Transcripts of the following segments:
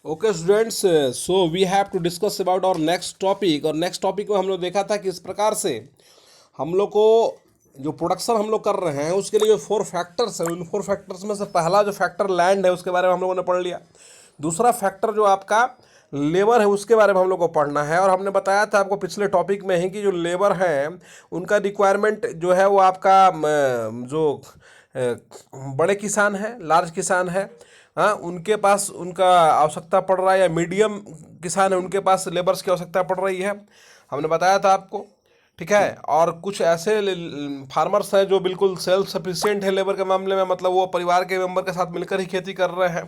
Okay students, so we have to discuss about our next topic. और next topic में हम लोग देखा था कि इस प्रकार से हम लोग को जो प्रोडक्शन हम लोग कर रहे हैं उसके लिए जो फोर फैक्टर्स हैं, उन फोर फैक्टर्स में से पहला जो फैक्टर लैंड है उसके बारे में हम लोगों ने पढ़ लिया। दूसरा फैक्टर जो आपका लेबर है उसके बारे में हम लोग को पढ़ना है। और हमने बताया था आपको पिछले टॉपिक में ही कि जो लेबर हैं उनका रिक्वायरमेंट जो है वो आपका जो बड़े किसान हैं, लार्ज किसान है, हाँ, उनके पास उनका आवश्यकता पड़ रहा है, या मीडियम किसान है उनके पास लेबर्स की आवश्यकता पड़ रही है, हमने बताया था आपको। ठीक है। और कुछ ऐसे फार्मर्स हैं जो बिल्कुल सेल्फ सफिशिएंट है लेबर के मामले में, मतलब वो परिवार के मेंबर के साथ मिलकर ही खेती कर रहे हैं।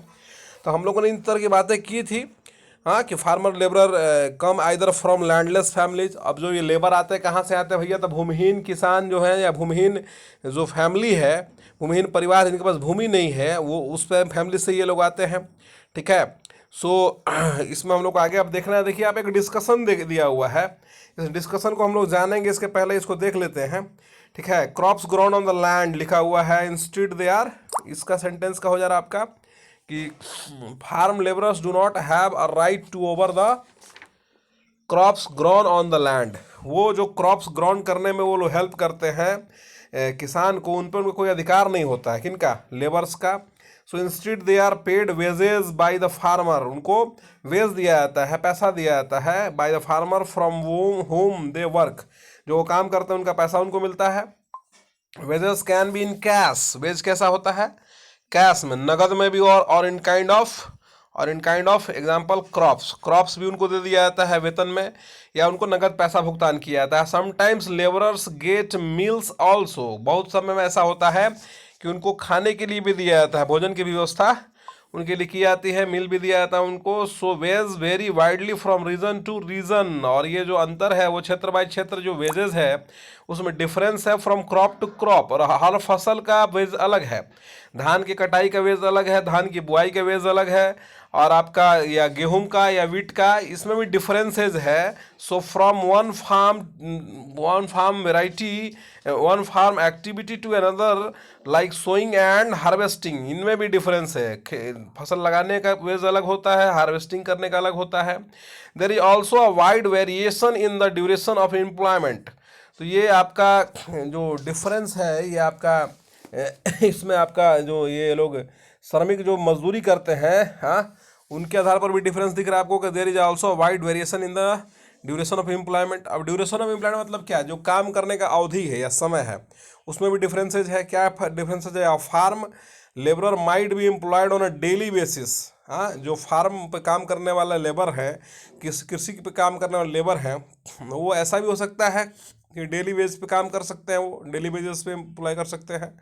तो हम लोगों ने इन तरह की बातें की थी, हाँ, कि farmer labour come either from landless families. अब जो ये लेबर आते हैं कहाँ से आते हैं भैया? तो भूमिहीन किसान जो है या भूमिहीन जो फैमिली है, भूमिहीन परिवार जिनके पास भूमि नहीं है, वो उस फैमिली से ये लोग आते हैं। ठीक है। सो इसमें हम लोग को आगे अब देखना है। देखिए, आप एक डिस्कशन दिया हुआ है, इस डिस्कशन को हम लोग जानेंगे, इसके पहले इसको देख लेते हैं। ठीक है। Crops grown on the land लिखा हुआ है, इंस्टीड दे आर, इसका सेंटेंस का हो जा रहा है आपका कि farm labourers do not have a right to over the crops grown on the land. वो जो क्रॉप्स ग्रोन करने में वो लोग हेल्प करते हैं किसान को, उन पर उनको कोई अधिकार नहीं होता है। किनका? लेबर्स का। So instead they are paid wages by the farmer, उनको वेज दिया जाता है, पैसा दिया जाता है by the farmer from home they work, जो वो काम करते हैं उनका पैसा उनको मिलता है। Wages can be in cash, wage कैसा होता है? कैश में, नगद में भी, और in kind of example crops, crops भी उनको दे दिया जाता है वेतन में, या उनको नगद पैसा भुगतान किया जाता है। Sometimes labourers get meals also, बहुत समय में ऐसा होता है कि उनको खाने के लिए भी दिया जाता है, भोजन की भी व्यवस्था उनके लिए की जाती है, मिल भी दिया जाता है उनको। So wage vary widely from region to region, और ये जो अंतर है वो क्षेत्र बाय क्षेत्र जो वेजेस है उसमें डिफरेंस है फ्रॉम क्रॉप टू क्रॉप, और हर फसल का वेज अलग है। धान की कटाई का वेज अलग है, धान की बुआई का वेज अलग है, और आपका या गेहूं का या वीट का, इसमें भी डिफरेंसेस है। So from one farm variety, one farm activity to another, like sowing and harvesting, इनमें भी डिफरेंस है। फसल लगाने का वेज अलग होता है, हार्वेस्टिंग करने का अलग होता है। There is also a wide variation in the duration of employment. तो ये आपका जो डिफरेंस है, ये आपका इसमें आपका जो ये लोग श्रमिक जो मजदूरी करते हैं, हाँ, उनके आधार पर भी डिफरेंस दिख रहा है आपको कि there is also wide variation in the duration of employment. अब ड्यूरेशन ऑफ एम्प्लॉयमेंट मतलब क्या? जो काम करने का अवधि है या समय है उसमें भी डिफरेंसेज है। क्या डिफरेंसेज है? Farm labourer might be employed on a daily basis, हाँ, जो फार्म पे काम करने वाला लेबर है, कृषि पे काम करने वाला लेबर है, वो ऐसा भी हो सकता है कि डेली बेस पे काम कर सकते हैं, वो डेली बेसिस पे एम्प्लॉय कर सकते हैं।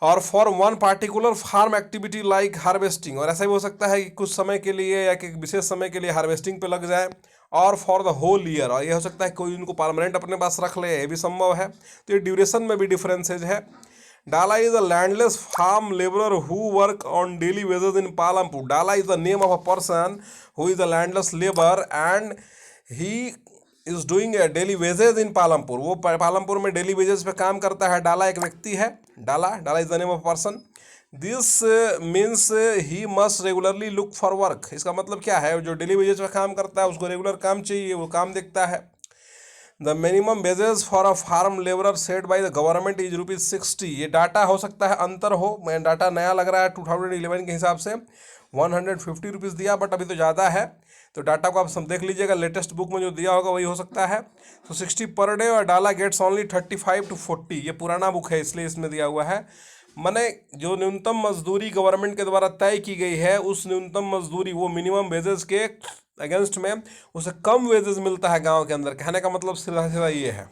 और for one particular farm activity like harvesting, और ऐसा भी हो सकता है कि कुछ समय के लिए या कि विशेष समय के लिए हार्वेस्टिंग पे लग जाए। और फॉर द होल ईयर, और ये हो सकता है कोई उनको परमानेंट अपने पास रख ले, ये भी संभव है। तो ये ड्यूरेशन में भी डिफरेंसेज है। Dala is a landless farm labourer who work on daily wages in Palampur. Dala is the name of a person who is a landless labour and he is doing daily wages in Palampur. वो पालमपुर में daily wages पे काम करता है। डाला एक व्यक्ति है, Dala is the name of person. This means he must regularly look for work. इसका मतलब क्या है? जो डेली वेजेस पे काम करता है उसको रेगुलर काम चाहिए, वो काम देखता है। The minimum wages for a farm labourer set by the government is ₹60। ये डाटा हो सकता है अंतर हो, मैं डाटा नया लग रहा है 2011 के हिसाब से 150 रुपीज़ दिया, बट अभी तो ज़्यादा है, तो डाटा को आप सब देख लीजिएगा, लेटेस्ट बुक में जो दिया होगा वही हो सकता है। तो 60 पर डे, और डाला गेट्स ओनली 35 to 40। ये पुराना बुक है इसलिए इसमें दिया हुआ है। माने जो न्यूनतम मजदूरी गवर्नमेंट के द्वारा तय की गई है उस न्यूनतम मजदूरी, वो मिनिमम वेजेस के अगेंस्ट में उसे कम वेजेस मिलता है गांव के अंदर। कहने का मतलब सीधा सीधा ये है।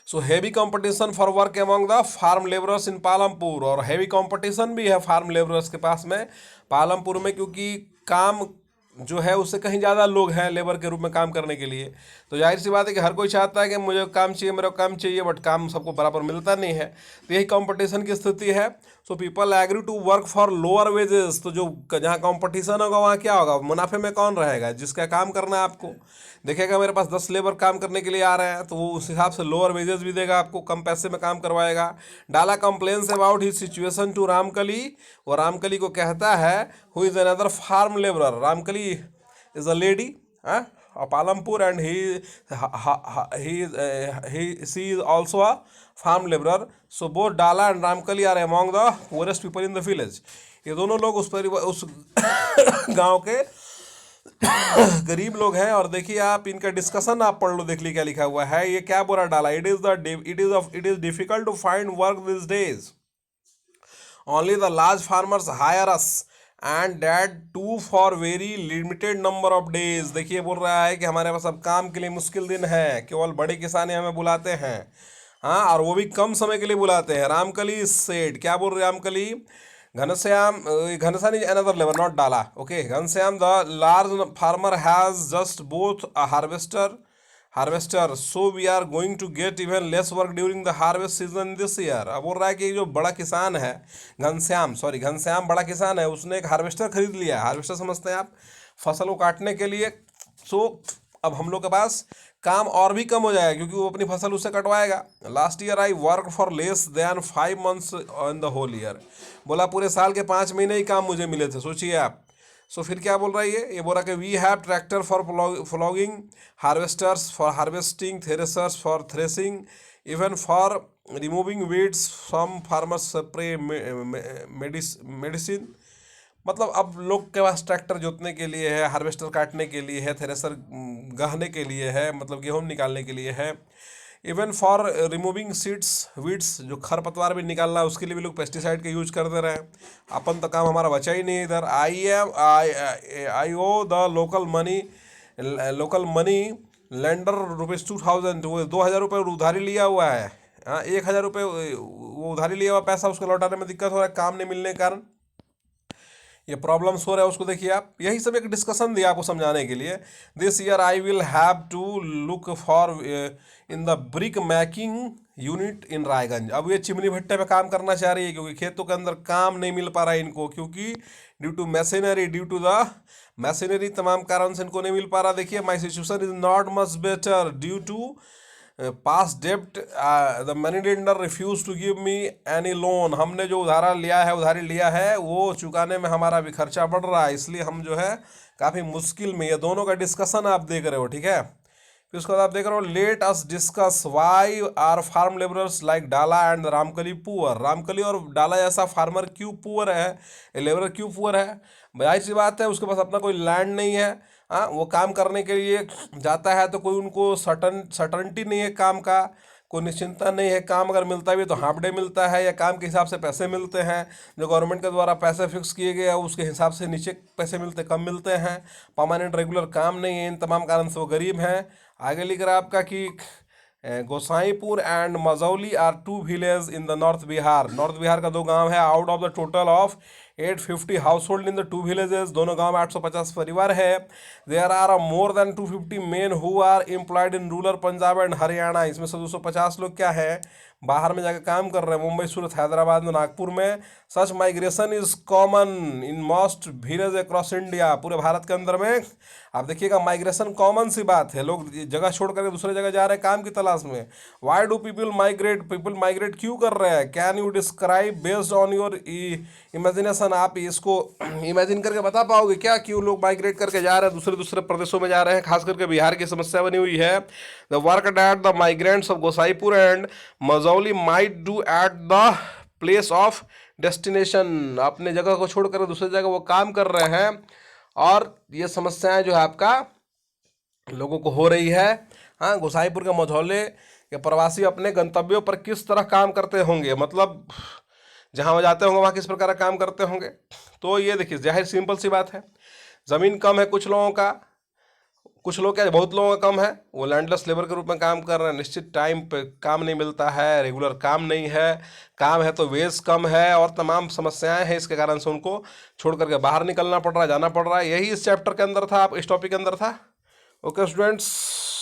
So heavy competition for work among the farm labourers in Palampur, और हैवी कंपटीशन भी है फार्म लेबरर्स के पास में पालमपुर में, क्योंकि काम जो है उससे कहीं ज़्यादा लोग हैं लेबर के रूप में काम करने के लिए। तो जाहिर सी बात है कि हर कोई चाहता है कि मुझे काम चाहिए, मेरा काम चाहिए, बट काम सबको बराबर मिलता नहीं है। तो यही कंपटीशन की स्थिति है। So people agree to work for lower wages. तो जो जहाँ कंपटीशन होगा वहाँ क्या होगा, मुनाफे में कौन रहेगा, जिसका काम करना है आपको देखेगा मेरे पास 10 लेबर काम करने के लिए आ रहे हैं, तो वो उस हिसाब से लोअर वेजेस भी देगा आपको, कम पैसे में काम करवाएगा। Dala complains about his situation to Ramkali. वो रामकली को कहता है who is another farm labourer. Ramkali is a lady of Palampur, and she is also a farm laborer. So both Dala and Ramkali are among the poorest people in the village. ये दोनों लोग उस गांव के गरीब लोग हैं। और देखिए आप इनका डिस्कशन आप पढ़ लो, देख ली क्या लिखा हुआ है, ये क्या बोला Dala, it is difficult to find work this days, only the large farmers hire us and that too for very limited number of days. देखिए बोल रहा है कि हमारे पास अब काम के लिए मुश्किल दिन है, केवल बड़े किसान हमें बुलाते हैं, हाँ, और वो भी कम समय के लिए बुलाते हैं। रामकली सेड, क्या बोल रहे हैं Ramkali, Ghanshyam, Ghanshyam is another labour not Dala, okay, Ghanshyam the large farmer has just bought a harvester so we are going to get even less work during the harvest season this year. अब बोल रहा है कि जो बड़ा किसान है घनश्याम बड़ा किसान है, उसने एक हार्वेस्टर खरीद लिया। हार्वेस्टर समझते हैं आप, फसल को काटने के लिए। सो अब हम लोग के पास काम और भी कम हो जाएगा क्योंकि वो अपनी फसल उससे कटवाएगा। Last year I work for less than 5 months in the whole year. बोला पूरे साल के 5 महीने ही काम मुझे मिले थे, सोचिए आप। सो फिर क्या बोल रहा है ये बोल रहा कि we have tractor for ploughing, harvesters for harvesting, threshers for threshing, even for removing weeds from farmers spray medicine. मतलब अब लोग के पास ट्रैक्टर जोतने के लिए है, हार्वेस्टर काटने के लिए है, थ्रेसर गहने के लिए है, मतलब गेहूँ निकालने के लिए है, even for removing seeds weeds, जो खरपतवार भी निकालना है उसके लिए भी लोग पेस्टिसाइड का यूज कर दे रहे हैं। अपन तो काम हमारा बचा ही नहीं इधर। आई ओ द लोकल मनी लेंडर ₹2000, वो 2000 रुपये उधारी लिया हुआ है, हाँ, 1000 रुपये वो उधारी लिया हुआ पैसा उसको लौटाने में दिक्कत हो रहा है काम नहीं मिलने के कारण, ये प्रॉब्लम्स हो रहा है उसको। देखिए आप, यही सब एक डिस्कशन दिया आपको समझाने के लिए। This year I will have to look for in the brick making unit in Raiganj. अब ये चिमनी भट्टे पे काम करना चाह रही है क्योंकि खेतों के अंदर काम नहीं मिल पा रहा है इनको, क्योंकि ड्यू टू द मशीनरी तमाम कारण से इनको नहीं मिल पा रहा। देखिए, my situation is not much better due to past डेप्ट, the money lender refuse to give me any loan. हमने जो उधारी लिया है वो चुकाने में हमारा भी खर्चा बढ़ रहा है, इसलिए हम जो है काफ़ी मुश्किल में। ये दोनों का डिस्कशन आप देख रहे हो, ठीक है। फिर उसके बाद आप देख रहे हो, let us discuss why are farm labourers like Dala and Ramkali poor. Ramkali और डाला जैसा फार्मर क्यों पुअर है, लेबरर क्यों पुअर है। जाहिर सी बात है, उसके पास अपना कोई लैंड नहीं है, हाँ, वो काम करने के लिए जाता है तो कोई उनको सर्टनटी नहीं है काम का, कोई निश्चिंतता नहीं है। काम अगर मिलता भी तो हाफ डे मिलता है या काम के हिसाब से पैसे मिलते हैं, जो गवर्नमेंट के द्वारा पैसे फिक्स किए गए हैं उसके हिसाब से नीचे पैसे मिलते, कम मिलते हैं। परमानेंट रेगुलर काम नहीं है, इन तमाम कारण से वो गरीब हैं। आगे लिख रहा है आपका कि Gosaipur and Majauli are 2 village in the north Bihar. North Bihar का 2 गांव है। Out of the total of 850 household in the 2 villages, दोनों गांव में 850 परिवार है। There are more than 250 men who are employed in rural Punjab and Haryana. इसमें से 250 लोग क्या है, बाहर में जाकर काम कर रहे हैं, मुंबई, सूरत, हैदराबाद में, नागपुर में। Such migration is common in most village across India. पूरे भारत के अंदर में आप देखिएगा माइग्रेशन कॉमन सी बात है, लोग जगह छोड़ करके दूसरे जगह जा रहे हैं काम की तलाश में। वाई डू पीपल माइग्रेट क्यों कर रहे हैं, can you describe based on your imagination. आप इसको इमेजिन करके बता पाओगे क्या, क्यों लोग माइग्रेट करके जा रहे हैं, दूसरे प्रदेशों में जा रहे हैं। खास करके बिहार की समस्या बनी हुई है। The work that the migrants of Gosaipur and Majauli might do at the place of destination. अपने जगह को छोड़कर दूसरी जगह वो काम कर रहे हैं, और ये समस्याएं जो है आपका लोगों को हो रही है। हाँ, गोसाईपुर के मझौले के प्रवासी अपने गंतव्यों पर किस तरह काम करते होंगे, मतलब जहाँ वो जाते होंगे वहाँ किस प्रकार का काम करते होंगे। तो ये देखिए, जाहिर सिंपल सी बात है, ज़मीन कम है कुछ लोगों का, कुछ लोग क्या, बहुत लोगों का कम है, वो लैंडलेस लेबर के रूप में काम कर रहे हैं, निश्चित टाइम पे काम नहीं मिलता है, रेगुलर काम नहीं है, काम है तो वेज कम है, और तमाम समस्याएं हैं, इसके कारण से उनको छोड़ करके बाहर निकलना पड़ रहा है, जाना पड़ रहा है। यही इस चैप्टर के अंदर था, आप इस टॉपिक के अंदर था। Okay students.